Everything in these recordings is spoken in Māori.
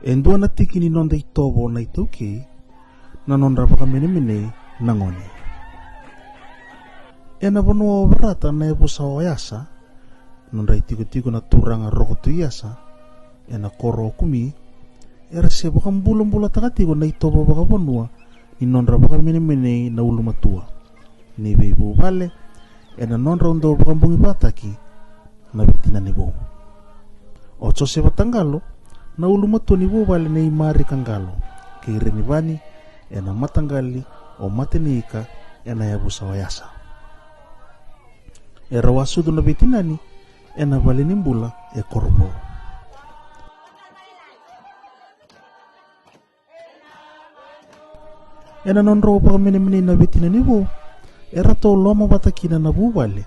Endua na tiki ni nonda itobo na ituki na nonda paka mene nangoni. Ena bonua obrata na ebu sawa yasa nonda itiko na turanga rokotu yasa ena koro kumi era se baka mbula takatiko na itobo baka bonua ni nonda paka mene na ulu matua ni beibu vale ena nonda ondo baka mbungi bataki na bitina nebo ocho se batangalo na ulu matua ni vale na imari kangalo keire ni bani ena matangali o matenika ena yabu sawa yasa era wasudu na bitinani ena vale nimbula e korbo ena nonro pa mene na bitinani bo era to loma batakina na vale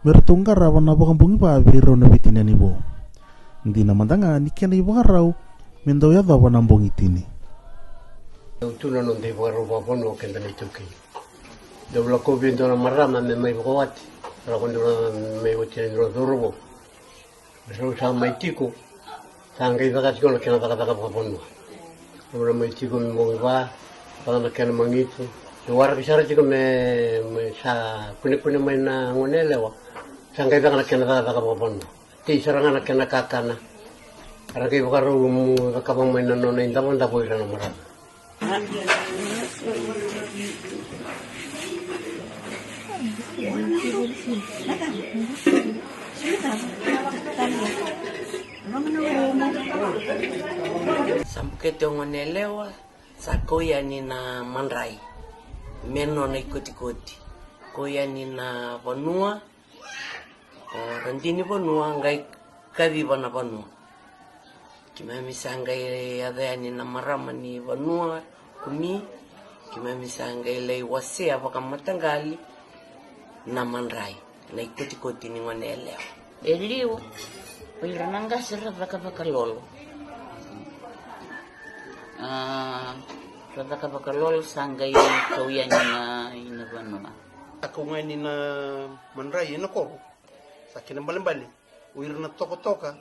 mera tongara wana bakambungi ba biro na bitinani bo ndi na mandanga ni kena ibarau mendo ya dava na mbongi tini utuna non de baro ba bono kenda ni tuki de bla ko bindo na marama me mai bawati ra kondo me wote no dorobo so sa mai tiko sangai daga tiko na kena daga ba bono ora mai tiko mo ba na kena mangiti de war bisara tiko me sa kune mai na ngonelewa sangai daga na kena daga ba bono ti saranga na kena kakana ara ke bakaro mu kapang may nanono inda mo nda boy na mara Sampai ngonelewa sa koyani na manrai meno na ikoti koyani na vanua randini vanua ngai kavi vana vanua kimami sangai adani na marama ni vanua kumi kimami sangai lei wase apaka matangali na manrai na ikoti ni ngonelewa eliu pirananga sira vaka lolo vaka lolo sangai koyani na ina vanua ako ngani na manrai ina koro sakina bali uirna toka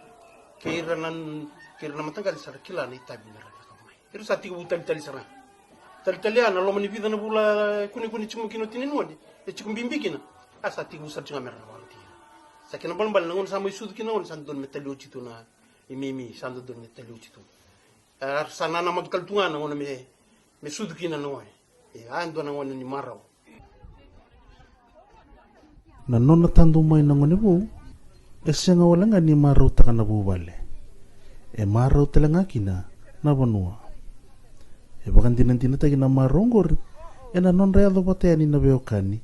kira na matangali sara kila na itabi na rana kamai kira sati ko tali sara tali ana lo mani vida na bula kuni chimu kino tinin wadi e chikum bimbikina asati ko sar chinga merna wanti sakina bali nangon sama isud kina on sandon metali uchitu na imimi sandon metali uchitu sana na magkaltunga na ngona me sud kina no e ando na ngona ni marao na nona tandu mai na ngone bu esenga walanga ni marau takana bu vale e marau telanga kina na vanua e bakan tina tagi na marongor e na non rea do bate ani na beokani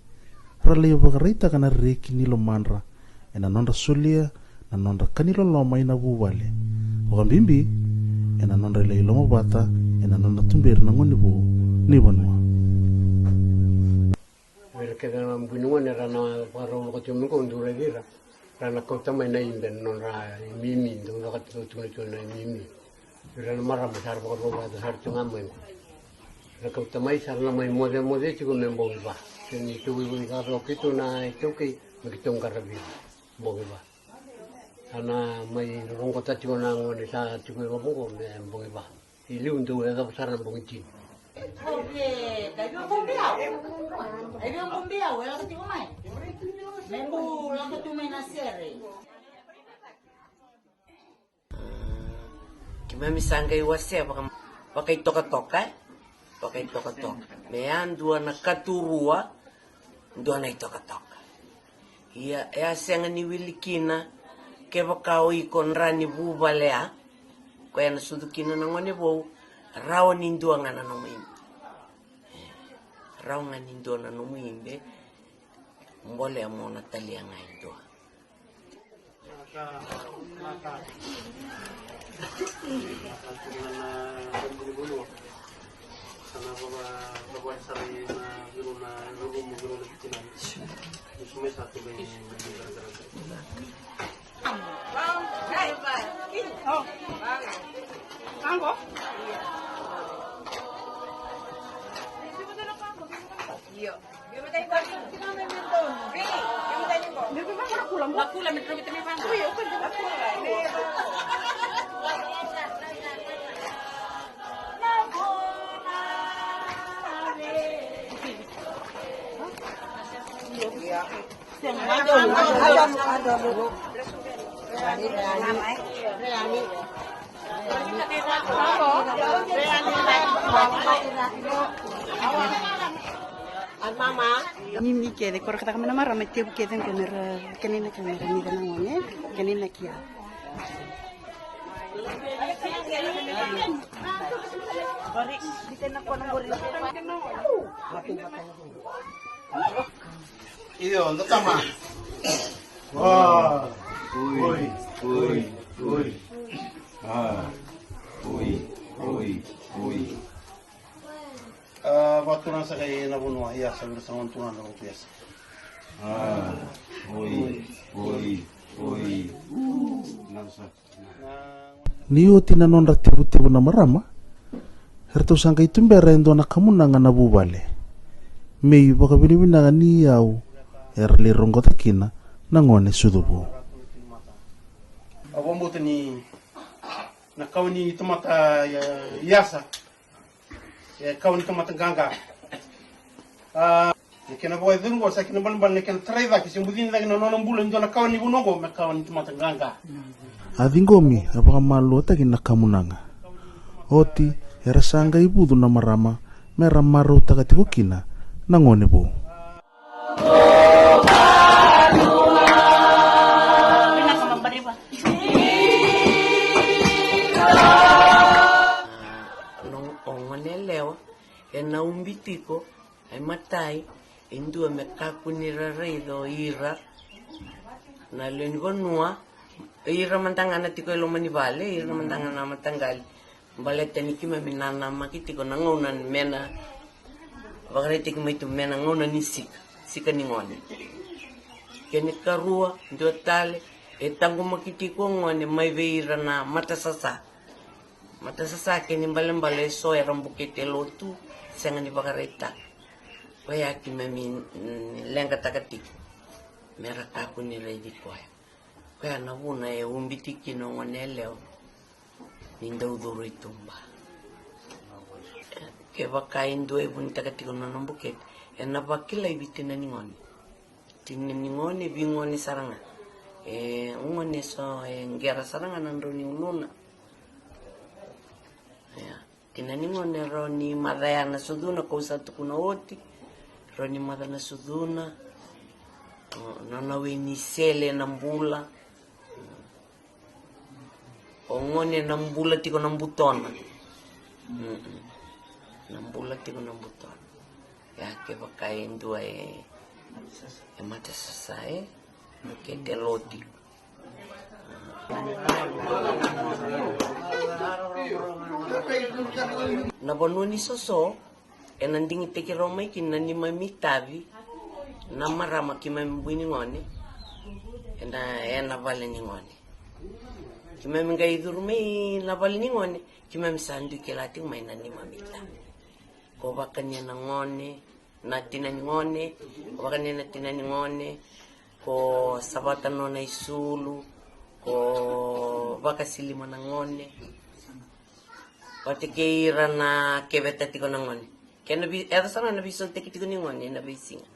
rale yo bakarita kana reki ni lo manra e na non rasulia na non kanilo lo mai na bu vale o bimbi e na non rele lo bata e na non tumbir na ngone bu ni vanua kaya na bunungan na rana parang ko tumu ko ndure dira rana ko tamay na imben non ra mimi ndo na katutuno na mimi rana mara masar ko ro ba har tunga mo na ko tamay sar na may mode chiko membo ba ni to wi ga ro kito na ito kay magitong karabi bo ba ana may rong ko ta chiko na ngone sa chiko ko ko membo ba ili undo na sar na bongiti Oke, kayo kumbiyaw. Kayo kumbiyaw, wala ka tiko may. Membo lang ko tumay na sere. Kimami sangai wase pakai toka-toka. Mean dua na katurua, dua na toka-toka. Ia senga ni wilikina ke bakau ikon rani bubalea. Kaya na sudukina na ngone bo. Rawan indua ngana no muimbe. Rawan indua na no muimbe. Mbole amo na talia nga indua. Mimi kede kor kata kamera mara mete kede kenina kamera ni dana ngone kenina kia. Iyo, untuk sama. Wah, ui. Ui. Waktu nasa kay nabunwa, iya, sabi sa nguntungan ng piyasa. Ui. Nasa. Niyo tinanon ra tibu-tibu na marama. Herto sangka itu mbera endo na kamuna nga nabubale. Meyu baka binibina nga niyaw. Erli rongo takina nangone sudubo. Awang buto ni nakaw ni tumata yasa. Kaw ni tumata ganga. Kena boy dungo sa kinabal-bal ni kena treva kasi budin lagi nonong bulan do nakaw ni bunogo makaw ni tumata ganga. Adingomi apaka malu takin nakamunanga. Oti era sanga ibudu na marama mera maru takatiko kina nangone bo. Na umbitiko ay matay indua mekakunira reido ira na lengonua ira mantangana tiko lo manivale ira mantangana matangali baleta ni kima minana makitiko na ngona mena bagrete kima itu mena ngona ni sika ni ngone kene karua ndio tale etango makitiko ngone mai veira na matasasa kene mbale so era mbukete lotu senga ni bagareta waya ki mami lenga takati mera kaku ni reidi kwa na una e umbitiki no ngoneleo ninda uduru itumba ke baka indo e bun takati ko no buket na bakila ibitina ni ngoni tinni ni ngoni bingoni saranga ngoni so ngera saranga nando ni uluna ya kinani ngone roni madaya na suduna ko sa tukuna oti roni madana suduna nana weni sele na mbula ngone na mbula tiko na mbutona na mbula tiko na mbutona ya ke bakai ndua mata sasa ke teloti na bonuni soso enandingi teki romai kina ni mamitavi na marama kima mbwini ngone ena vale ni ngone kima mga idurme na vale ni ngone kima misandu kelati maina ni mamitavi ko bakanya na ngone na tinani ngone ko bakanya na tinani ngone ko sabatano na isulu ko bakasilima na ngone pati keira na kebeta tiko na ngone kena bi era sana na biso teki tiko ni ngone na bisinga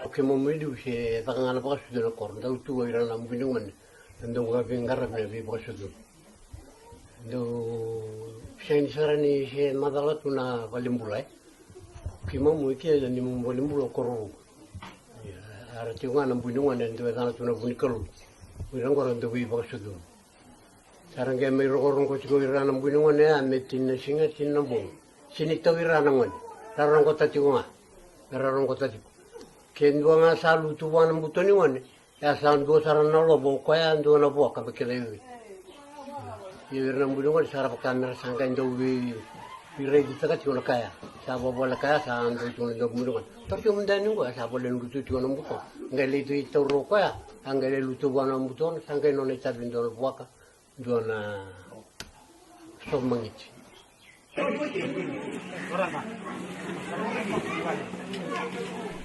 Oke momentu se tangan apa sudah korn tahu tu ira na mbinungan ndo ga vengar na vi bosudun ndo Saya sarani si madalat na balimbulai. Kima muiki ada ni balimbula koro. Arti nga nang bunungan dan tuwa tanah tuna bunikalu. Wirang koran tu bi baksudu. Sarang kaya may rokorong ko sigo wirang nang bunungan ya metin na singa tinambong. Sinik taw wirang nangon. Rarang ko tati ko nga. Rarang ko tati ko. Kendo nga sa lutuwa ng buto ni wan. Ya sa ando sarang na lobo kaya ando na buwa kapakila yun. Wirang nang bunungan sarap kamera sangka ando Pirai kita kan cuma kaya, siapa boleh kaya sampai cuma dok mundukan. Tapi kemudian juga siapa boleh lutu cuma nambuton. Enggak itu rokok ya, enggak lutu buat nambuton, sangkai nona itu bintang buaka, dona stop mengisi.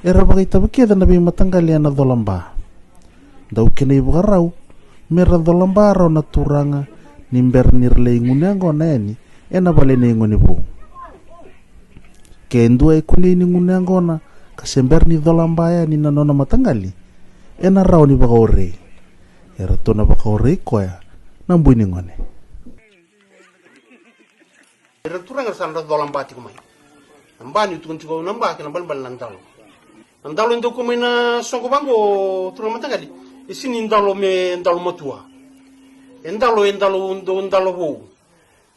Era pakai tabaki ada nabi matanggali na dolamba. Dau kena ibu karau, merah dolamba rau naturanga nimber nirlei ngunyango na yani. Ena bale ne ngoni bu kendo e kuni ni ngunyango na kasember ni dolambaya ni nanona matangali ena rao ni bakaore era tona bakaore koya nambu ni ngone era turanga sanda dolambati kumai ambani tukun tiko namba kana balbal nandalo ndo kumai na songo bango turanga matangali isini ndalo me ndalo matua endalo ndalo bu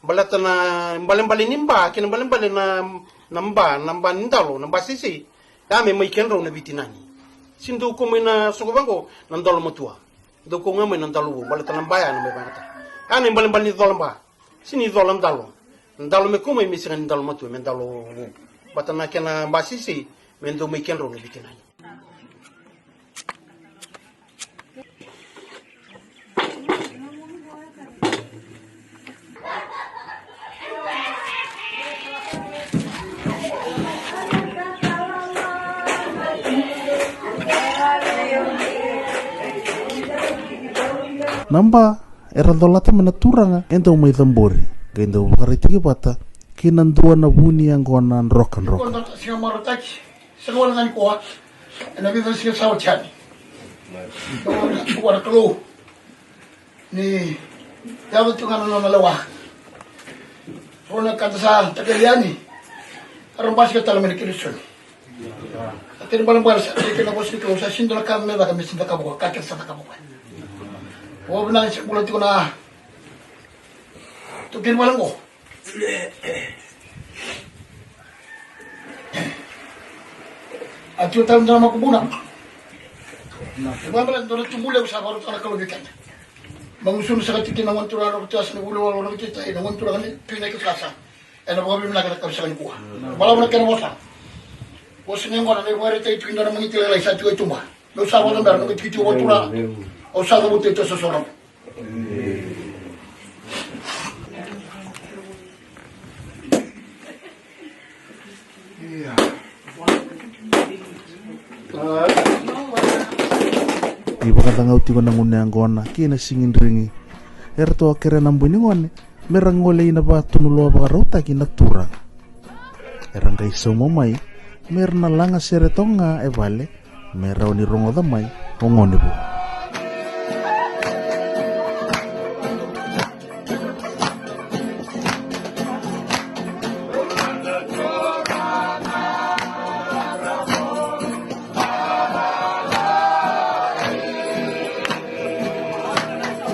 balata na mbali nimba kina mbali na namba ndalo namba sisi ame mai kenro na bitinani sindu ko na sogobango na ndalo matua do ko ngame na ndalo balata namba ya na mai bangata ane mbali ndalo mba sini ndalo me ko mai misira ndalo matua me ndalo batana kena mba sisi me ndo mai kenro na bitinani namba era dolata menaturanga ento mai tambori gendo bakariti bata kinandua na buni yang gona rock and roll singa marotaki segala ngani koa na vida singa sawo chani wala klo ni dapat tungan na lawa ona kanta sa tagaliani arambas ka tala men kirison atin balang barsa kena bos ko sa sindo na kamera kami sinda ka buka kakek sa ka buka oh benar sih bulan itu na tuh kira malam kok atu tahun sama kubuna nah kemarin tuh itu mulai usaha baru tanah kalau bikin mengusun sekali kita nawan turun orang tua seni bulu orang kita ini nawan turun ini pindah ke selasa enak banget bila kita bisa lagi buah malam mereka bosan bosan yang mana nih mereka itu pindah nama itu lagi satu itu mah usaha baru baru kita itu turun o saga buto ito sa sorong. Ibu kata ngauti ko nangunang gona kina singin ringi erto akere nambuni ngone merang ngole ina ba tunulo ba rota kina turang erang kay somomay merna langa seretonga e vale meraw ni rongo damay ngone bu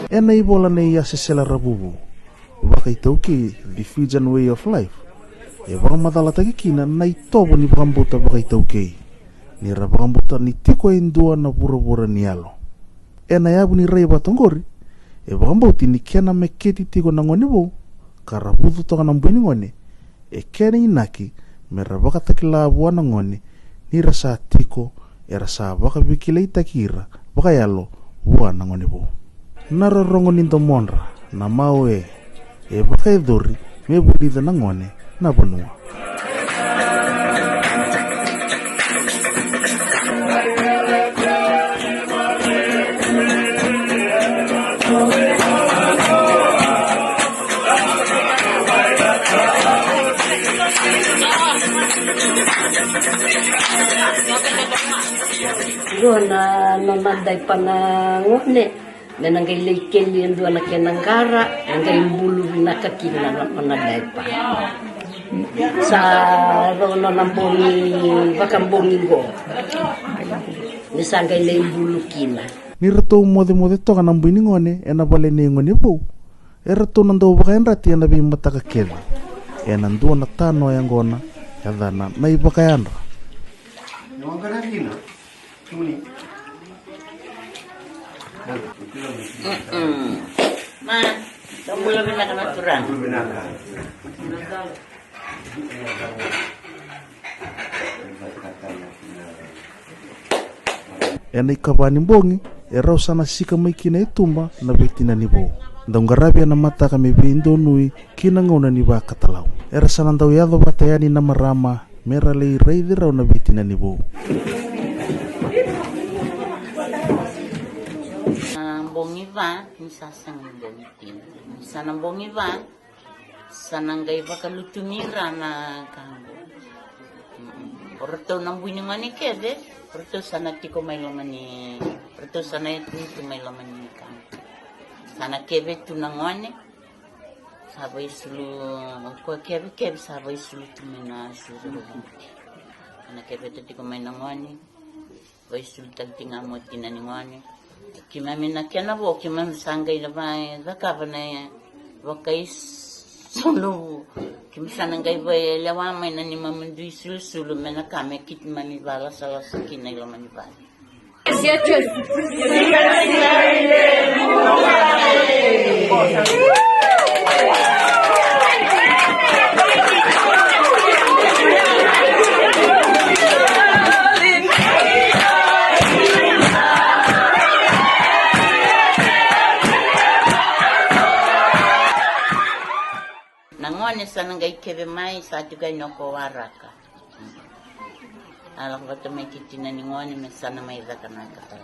ena ibola na iya sesela rabubu baka itauki the Fijian way of life e baka madala tagi kina na itobo ni bakambuta baka itauki ni rabakambuta ni tiko indua na pura-pura ni alo ena yabu ni rei batongori e bakambuti ni kena meketi tiko na ngone bo karabutu toka na mbuni ngone e kena inaki merabaka takila abuwa na ngone ni rasa tiko e rasa baka bikila itakira baka yalo uwa na ngone bo narorongo nindo monra na mawe e baka edori me budida na ngone na bonua Gona namanday pa na ngone Menanggai lekeli endo na kenangara, nanggai bulu binakakina na panadaipa. Sa rono nambongi bakambongi go. Nisanggai le bulu kina. Ni rato mode toka nambuini ngone ena bale ne ngone po. Rato nando bakayan rati ena bi mataka kele. Ena ndo na tano yang gona yadana na ibakayan ra. Nongana dina. Tuni. Ma, kamu lebih nak natural. Ena ikabani mbongi era usana sika mai kina itumba na betina ni bo. Ndongarabi na mata kami bindo nui kina ngona ni ba katalau. Era sana ndau yado batayani na marama mera lei reidira na betina ni bo. Bongiva misasang bongitin. Sana bongiva sana ngai bakalutumira na kango. Porto nambuini ngani kede, porto sana tiko mai lomani, porto sana itu mai lomani kango. Sana kebe tunangone. Sabai sulu ko kebe sabai sulu tumina sulu. Sana kebe tiko mai nangone. Vai sulu tantinga mo tinani ngone. Kima mina kena bo kima sangai na bai zakava na wakai solo kima sangai bai lawa mai na ni mamundu sulu mena kame kit mani bala salah sakina ila mani bala. Nangone sana ngai kebe mai sa juga noko waraka. Alang bata mai kitina ni ngone me sana mai zakana kata.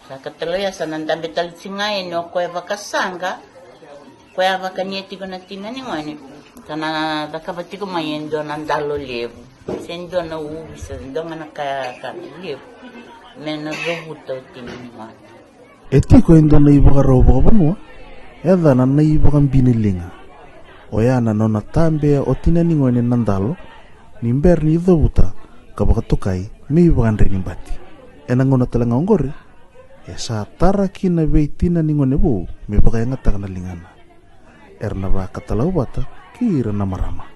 Sakataloya sananda betal singai no ko vakasanga ko vakanieti ko natina ni ngani kana dakabati ko mayendo nandalo levo sendo na ubisa ndo ngana ka levo mena robuto tinini ngani Eti ko endo na ibaka robo banua edha na ibaka binilinga oyana no na tambe o tinani ngone nandalo nimber ni dobuta kabaka tokai mi ibaka ndeni bati enangona talanga ngori ya sa tara kina beitina ningone bu me baka nga takana lingana erna ba katalau bata kira na marama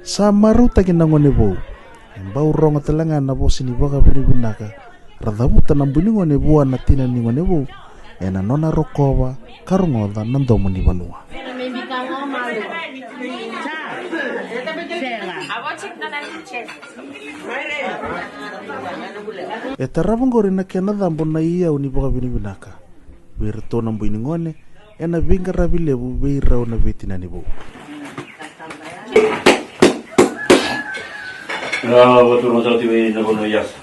sa maruta kinangone bu embau ronga talanga na bo sini baka binibinaka radhabuta nambuni ngone bu anatina ningone bu ena nona rokowa karungoda nandomo ni banua etarabongori na kena dambo na iya uni boka binibinaka wirto nambu ini ngone ena vinga rabilebu beira una betina ni bu na watu rozati we na bono yas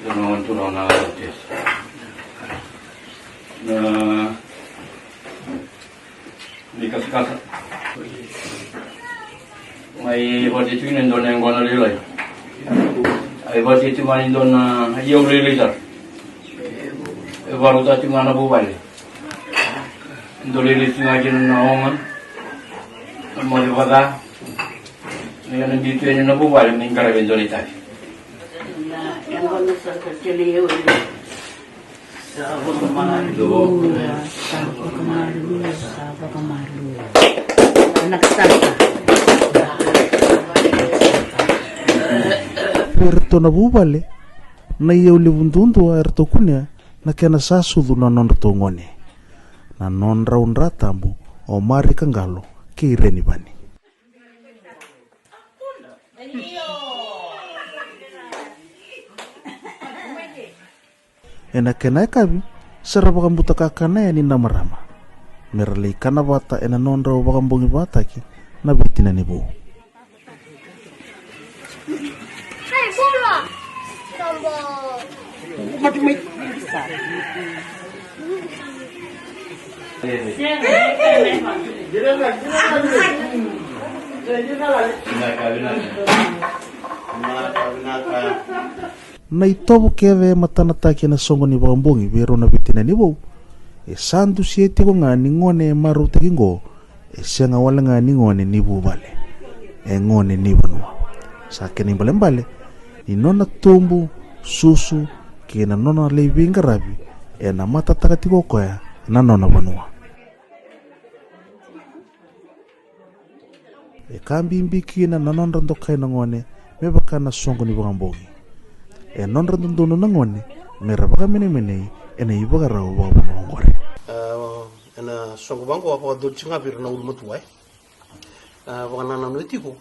na wantu na tes na di kasa mai wadi tuin ndo na ngwana lelai Ay bati ti mani don na ayaw lilitar. E baru tati mana bubale. Dolilis nga dyan na oman. Mo di bata. Ngayon nandito yan na bubale ng karabin doon itali. Yang kono sa keciliyo. Sawa kamalu. Sawa kamalu. Anak saka. Erto na bubale na iyaw libundundo erto kunya na kena sasudu na nonrato ngone na nonra unratambu o mari kangalo kireni bani ena kena kabi seraba kambuta kakana ya ni namarama merali kana bata ena nonra o bakambongi bata ki na betina ni bu na itobo keve matanataki na songo ni bakambongi bero na bitina ni bo e sandu siete ko ngani ngone maru tekingo e sianga wala ngani ngone ni bubale e ngone ni banua sakeni balembale ni nona tumbu susu kina nona leibinga rabi e na mata takatiko koya na nona banua e kambi mbiki na nonra ndokai na ngone mebaka na songo ni bakambongi e nonra ndono na ngone mera baka mene ena ibaga rawo baka ngore ena songo bango apa dolcinga bir na ulmutu ai baka na nutiko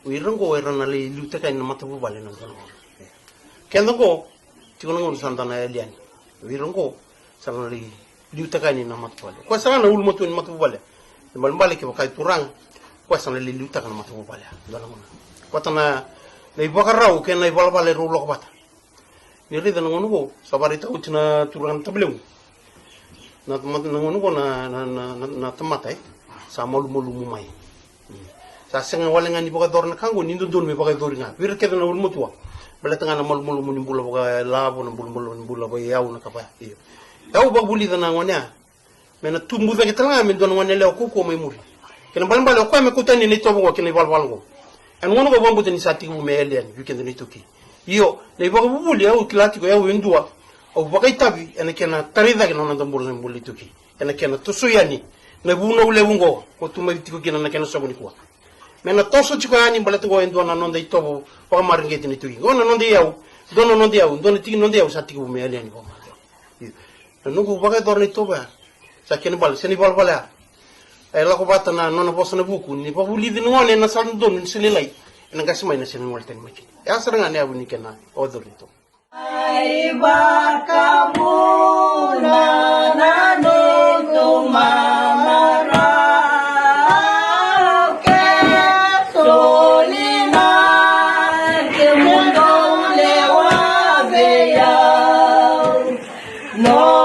uirango erana le lutaka ina mata bubale na ngono kendango tikono ngono santana elian uirango sarana le lutaka ina mata bubale kwa sarana ulmutu ina mata bubale mbale ke baka turang kwa sarana le lutaka na mata bubale dona ngono watana le ibaka rawo ken na ibalbale rulo bata ni rida na ngono go sabarita utina turang tableu na ngono go na tamatai sa malu mai sa senga wala nga ni baka dor na kango ni ndon me baka dor nga wir keda na ulmo tuwa bala tanga na malu ni bula baka labo na bulu ni bula ba yaw na kapa iyo yaw ba buli na ngonya mena tumbu ve ketanga me don ngone le ko ko mai muri kena balan bala ko me kutani ni to bo kena wal go en ngono go bambu ni sati mu me elen yu kenda ni toki iyo le baka buli yaw klati go yaw ndua o baka itabi ena kena tarida kena na ndambulu ni buli toki ena kena tusuyani na buna ule ungo ko tumai tiko kena na kena sabuni kwa mena toso chiko yani balatu go endo na nonde itobo pa maringeti ni tugi go na nonde yau dono nonde yau dono tigi nonde yau sati go me ali ni go ma na nugo baga dorni toba sa ken bal seni bal bala e la ko bata na nona posna buku ni pa buli din ngone na sal don ni selilai ina gasmai na seni walten maki ya saranga ne abuni kena o dorni to ai baka muna na no to mamara no